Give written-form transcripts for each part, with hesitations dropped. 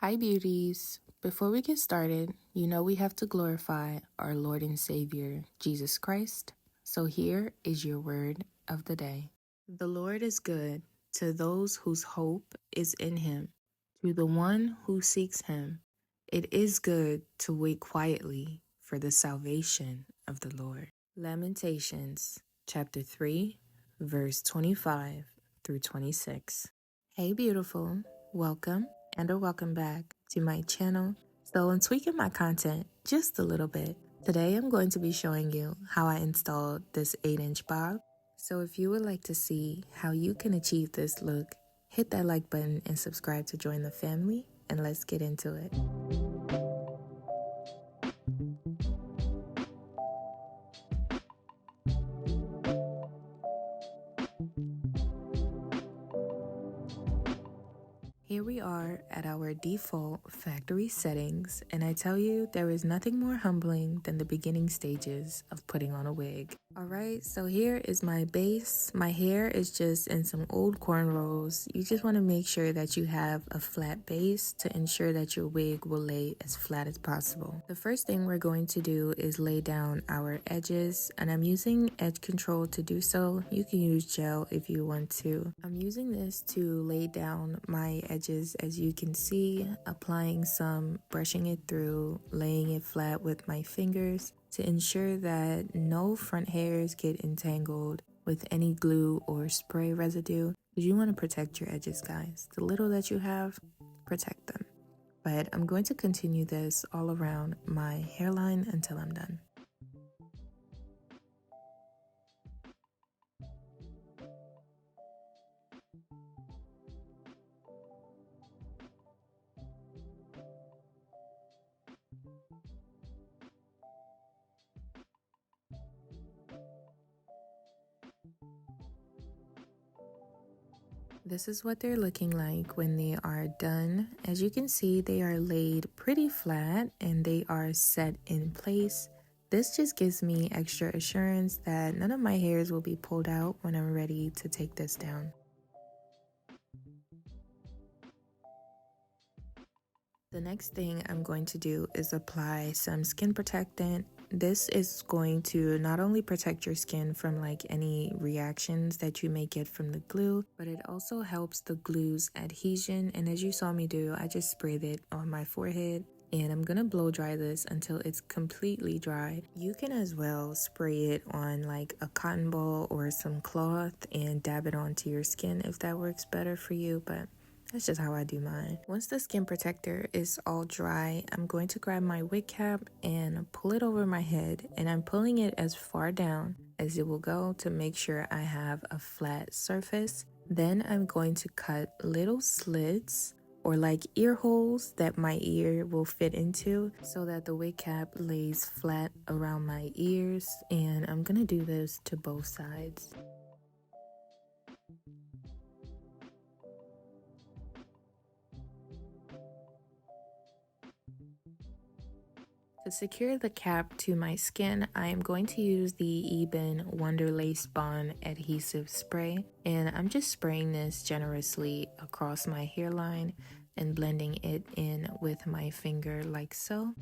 Hi, beauties. Before we get started, you know we have to glorify our Lord and Savior, Jesus Christ. So here is your word of the day. The Lord is good to those whose hope is in him, to the one who seeks him. It is good to wait quietly for the salvation of the Lord. Lamentations chapter 3, verse 25 through 26. Hey, beautiful. Welcome or welcome back to my channel. So I'm tweaking my content just a little bit. Today I'm going to be showing you how I installed this 8-inch bob. So if you would like to see how you can achieve this look, hit that like button and subscribe to join the family, and let's get into it. Here we are at our default factory settings, and I tell you, there is nothing more humbling than the beginning stages of putting on a wig. Alright, so here is my base. My hair is just in some old cornrows. You just want to make sure that you have a flat base to ensure that your wig will lay as flat as possible. The first thing we're going to do is lay down our edges, and I'm using edge control to do so. You can use gel if you want to. I'm using this to lay down my edges, as you can see, applying some, brushing it through, laying it flat with my fingers to ensure that no front hairs get entangled with any glue or spray residue, because you want to protect your edges, guys. The little that you have, protect them. But I'm going to continue this all around my hairline until I'm done. This is what they're looking like when they are done. As you can see, they are laid pretty flat and they are set in place. This just gives me extra assurance that none of my hairs will be pulled out when I'm ready to take this down. The next thing I'm going to do is apply some skin protectant. This is going to not only protect your skin from any reactions that you may get from the glue, but it also helps the glue's adhesion. And as you saw me do, I just sprayed it on my forehead. And I'm gonna blow dry this until it's completely dry. You can as well spray it on a cotton ball or some cloth and dab it onto your skin if that works better for you, but that's just how I do mine. Once the skin protector is all dry, I'm going to grab my wig cap and pull it over my head, and I'm pulling it as far down as it will go to make sure I have a flat surface. Then I'm going to cut little slits or ear holes that my ear will fit into so that the wig cap lays flat around my ears, and I'm gonna do this to both sides. To secure the cap to my skin, I am going to use the Eben Wonder Lace Bond adhesive spray, and I'm just spraying this generously across my hairline and blending it in with my finger like so.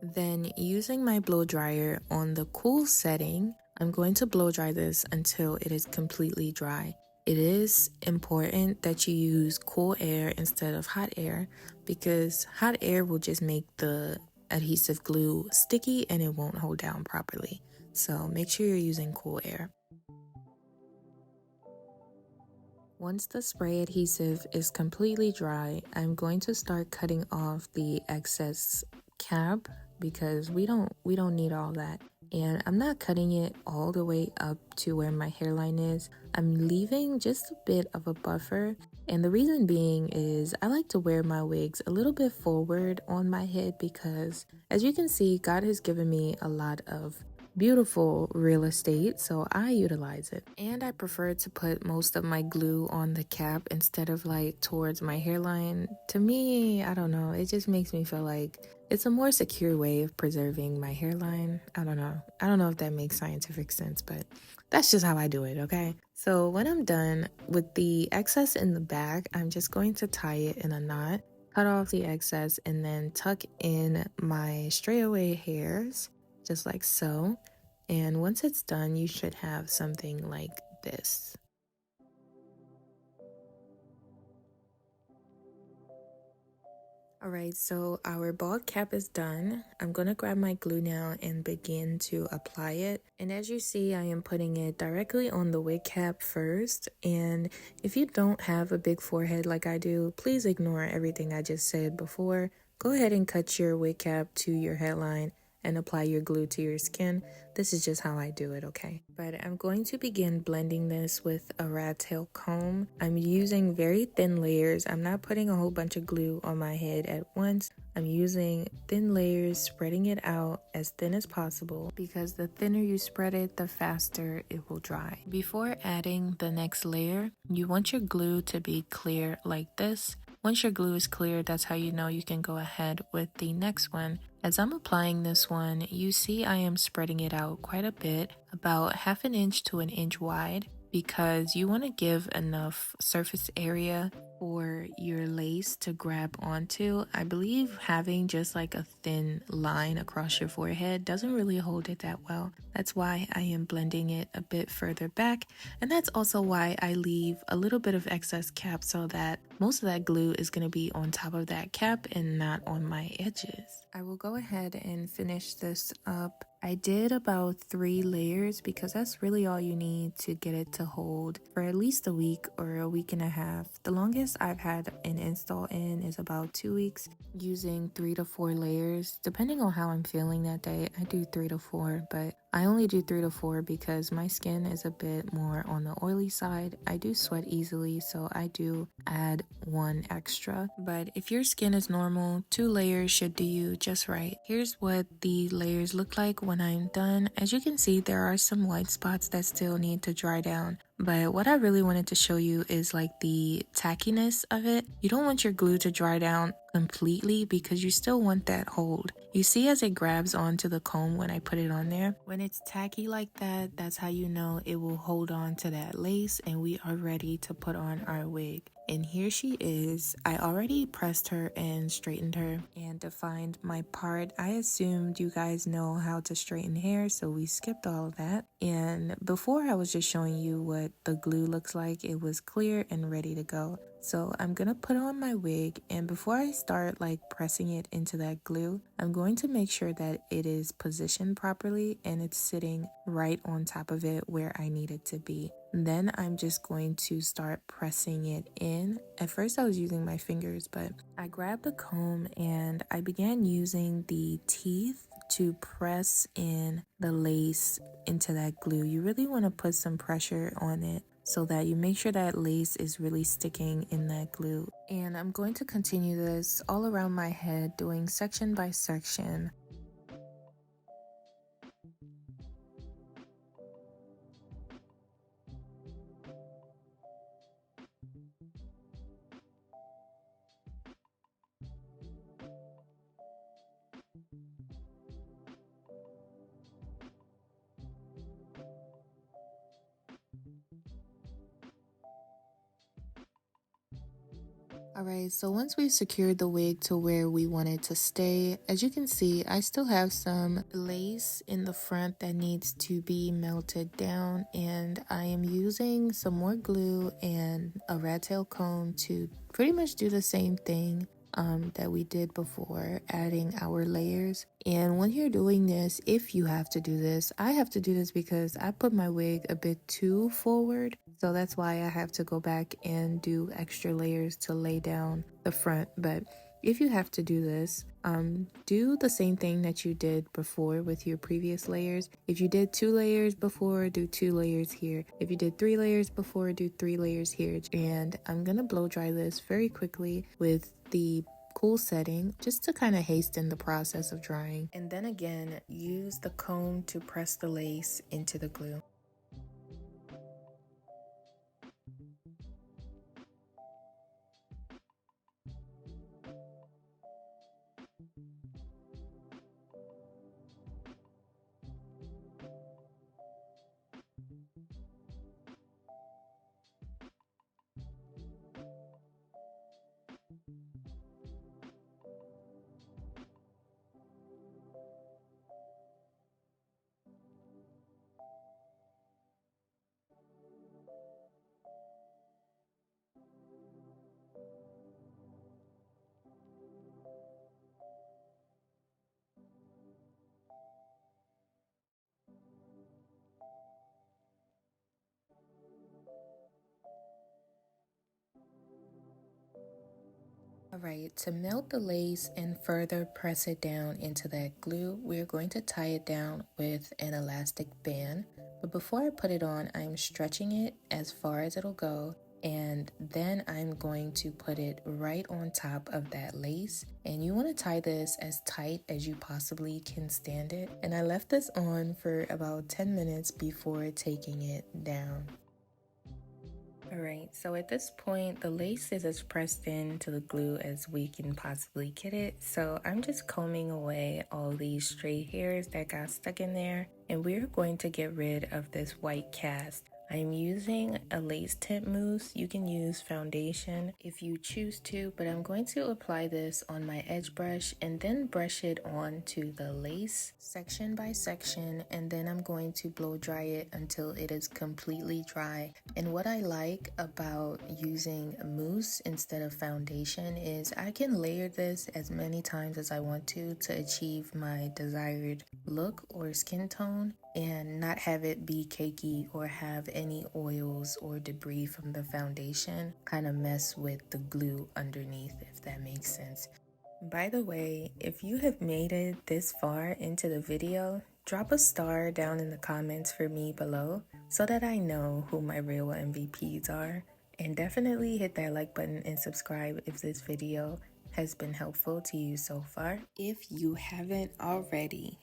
Then, using my blow dryer on the cool setting, I'm going to blow dry this until it is completely dry. It is important that you use cool air instead of hot air, because hot air will just make the adhesive glue sticky and it won't hold down properly. So make sure you're using cool air. Once the spray adhesive is completely dry, I'm going to start cutting off the excess cap because we don't need all that. And I'm not cutting it all the way up to where my hairline is. I'm leaving just a bit of a buffer. And the reason being is I like to wear my wigs a little bit forward on my head because, as you can see, God has given me a lot of beautiful real estate, so I utilize it. And I prefer to put most of my glue on the cap instead of towards my hairline. To me, I don't know, it just makes me feel like it's a more secure way of preserving my hairline. I don't know if that makes scientific sense, but That's just how I do it, okay? So when I'm done with the excess in the back, I'm just going to tie it in a knot, cut off the excess, and then tuck in my straightaway hairs, just like so. And once it's done, you should have something like this. Alright, so our bald cap is done. I'm gonna grab my glue now and begin to apply it. And as you see, I am putting it directly on the wig cap first. And if you don't have a big forehead like I do, please ignore everything I just said before. Go ahead and cut your wig cap to your headline and apply your glue to your skin. This is just how I do it, okay? But I'm going to begin blending this with a rat tail comb. I'm using very thin layers. I'm not putting a whole bunch of glue on my head at once. I'm using thin layers, spreading it out as thin as possible because the thinner you spread it, the faster it will dry. Before adding the next layer, you want your glue to be clear like this. Once your glue is clear, that's how you know you can go ahead with the next one. As I'm applying this one, you see I am spreading it out quite a bit, about half an inch to an inch wide, because you want to give enough surface area for your lace to grab onto. I believe having just like a thin line across your forehead doesn't really hold it that well. That's why I am blending it a bit further back, and that's also why I leave a little bit of excess cap so that most of that glue is going to be on top of that cap and not on my edges. I will go ahead and finish this up. I did about 3 layers because that's really all you need to get it to hold for at least a week or a week and a half. The longest I've had an install in is about 2 weeks, using 3 to 4 layers. Depending on how I'm feeling that day, I do 3 to 4, but I only do 3 to 4 because my skin is a bit more on the oily side. I do sweat easily, so I do add 1 extra. But if your skin is normal, 2 layers should do you just right. Here's what the layers look like when I'm done. As you can see, there are some white spots that still need to dry down. But what I really wanted to show you is like the tackiness of it. You don't want your glue to dry down completely because you still want that hold. You see as it grabs onto the comb when I put it on there? When it's tacky like that, that's how you know it will hold on to that lace and we are ready to put on our wig. And here she is. I already pressed her and straightened her and defined my part. I assumed you guys know how to straighten hair, so we skipped all of that. And before I was just showing you what the glue looks like. It was clear and ready to go. So I'm gonna put on my wig, and before I start like pressing it into that glue, I'm going to make sure that it is positioned properly and it's sitting right on top of it where I need it to be. Then I'm just going to start pressing it in. At first I was using my fingers, but I grabbed the comb and I began using the teeth to press in the lace into that glue. You really want to put some pressure on it so that you make sure that lace is really sticking in that glue. And I'm going to continue this all around my head, doing section by section. Alright, so once we've secured the wig to where we want it to stay, as you can see, I still have some lace in the front that needs to be melted down, and I am using some more glue and a rat tail comb to pretty much do the same thing that we did before, adding our layers. And when you're doing this, if you have to do this, I have to do this because I put my wig a bit too forward, so that's why I have to go back and do extra layers to lay down the front. But if you have to do this, do the same thing that you did before with your previous layers. If you did 2 layers before, do 2 layers here. If you did 3 layers before, do 3 layers here. And I'm gonna blow dry this very quickly with the cool setting just to kind of hasten the process of drying. And then again, use the comb to press the lace into the glue. Alright, to melt the lace and further press it down into that glue, we're going to tie it down with an elastic band. But before I put it on, I'm stretching it as far as it'll go, and then I'm going to put it right on top of that lace. And you want to tie this as tight as you possibly can stand it. And I left this on for about 10 minutes before taking it down. Alright, so at this point, the lace is as pressed into the glue as we can possibly get it. So I'm just combing away all these stray hairs that got stuck in there. And we're going to get rid of this white cast. I'm using a lace tint mousse. You can use foundation if you choose to, but I'm going to apply this on my edge brush and then brush it onto the lace section by section, and then I'm going to blow dry it until it is completely dry. And what I like about using mousse instead of foundation is I can layer this as many times as I want to achieve my desired look or skin tone and not have it be cakey or have any oils or debris from the foundation kind of mess with the glue underneath, if that makes sense. By the way, if you have made it this far into the video, drop a star down in the comments for me below so that I know who my real MVPs are. And definitely hit that like button and subscribe if this video has been helpful to you so far, if you haven't already.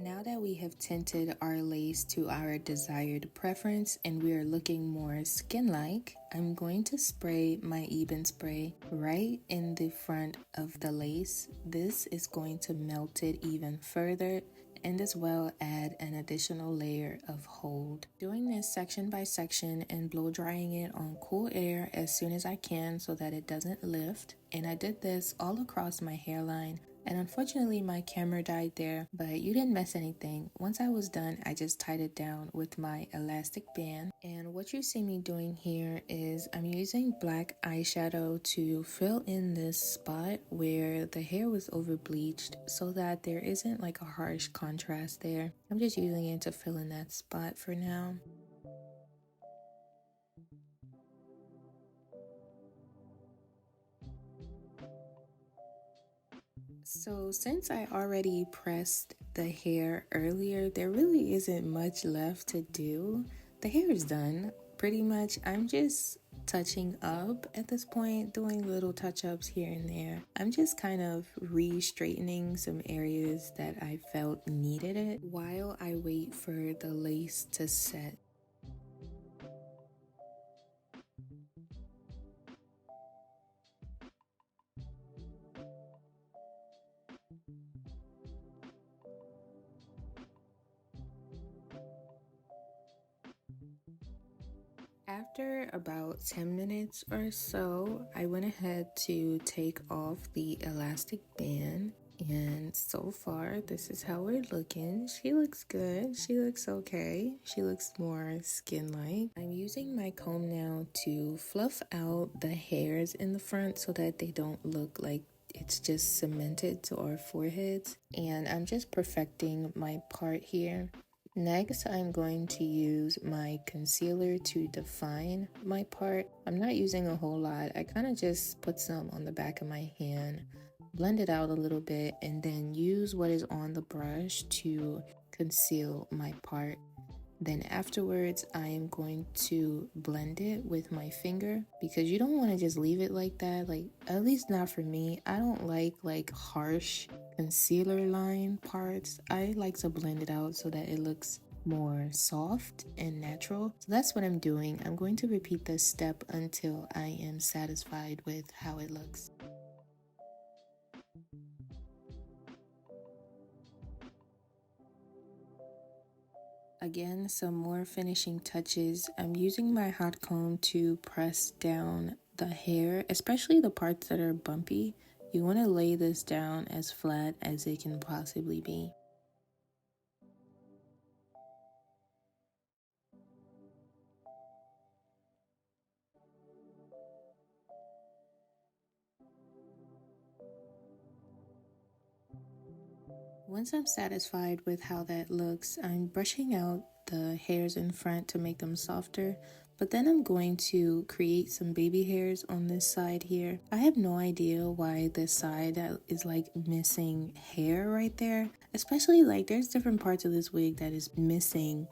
Now that we have tinted our lace to our desired preference and we are looking more skin-like, I'm going to spray my Eben spray right in the front of the lace. This is going to melt it even further and as well add an additional layer of hold. Doing this section by section and blow drying it on cool air as soon as I can so that it doesn't lift. And I did this all across my hairline. And unfortunately my camera died there, but you didn't miss anything. Once I was done, I just tied it down with my elastic band. And what you see me doing here is I'm using black eyeshadow to fill in this spot where the hair was over bleached so that there isn't like a harsh contrast there. I'm just using it to fill in that spot for now. So since I already pressed the hair earlier, there really isn't much left to do. The hair is done pretty much. I'm just touching up at this point, doing little touch-ups here and there. I'm just kind of re-straightening some areas that I felt needed it while I wait for the lace to set. After about 10 minutes or so, I went ahead to take off the elastic band, and so far this is how we're looking. She looks good. She looks okay. She looks more skin-like. I'm using my comb now to fluff out the hairs in the front so that they don't look like it's just cemented to our foreheads, and I'm just perfecting my part here. Next, I'm going to use my concealer to define my part. I'm not using a whole lot. I kind of just put some on the back of my hand, blend it out a little bit, and then use what is on the brush to conceal my part. Then afterwards, I am going to blend it with my finger because you don't want to just leave it like that. Like, at least not for me. I don't like harsh concealer line parts. I like to blend it out so that it looks more soft and natural. So that's what I'm doing. I'm going to repeat this step until I am satisfied with how it looks. Again, some more finishing touches. I'm using my hot comb to press down the hair, especially the parts that are bumpy. You want to lay this down as flat as it can possibly be. Once I'm satisfied with how that looks, I'm brushing out the hairs in front to make them softer, but then I'm going to create some baby hairs on this side here. I have no idea why this side is like missing hair right there, especially like there's different parts of this wig that is missing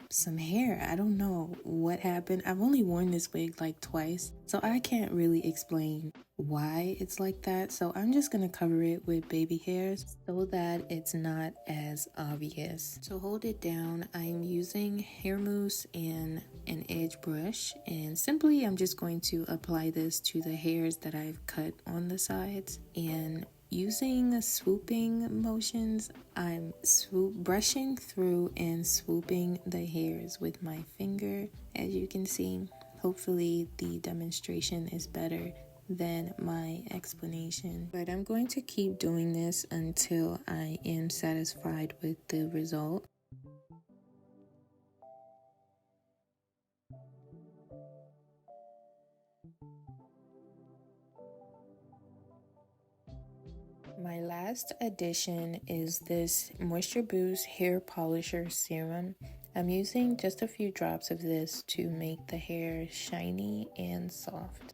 some hair. I don't know what happened. I've only worn this wig like twice, so I can't really explain why it's like that. So I'm just gonna cover it with baby hairs so that it's not as obvious. To hold it down, I'm using hair mousse and an edge brush, and simply I'm just going to apply this to the hairs that I've cut on the sides. And using swooping motions, I'm brushing through and swooping the hairs with my finger. As you can see, hopefully the demonstration is better than my explanation. But I'm going to keep doing this until I am satisfied with the result. My last addition is this Moisture Boost Hair Polisher Serum. I'm using just a few drops of this to make the hair shiny and soft.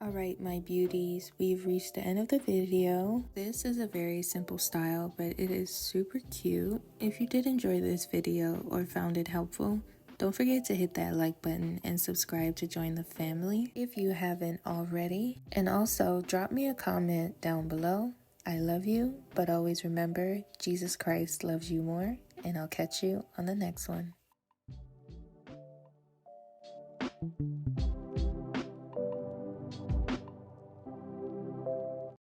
Alright, my beauties, we've reached the end of the video. This is a very simple style, but it is super cute. If you did enjoy this video or found it helpful, don't forget to hit that like button and subscribe to join the family if you haven't already. And also drop me a comment down below. I love you, but always remember, Jesus Christ loves you more, and I'll catch you on the next one.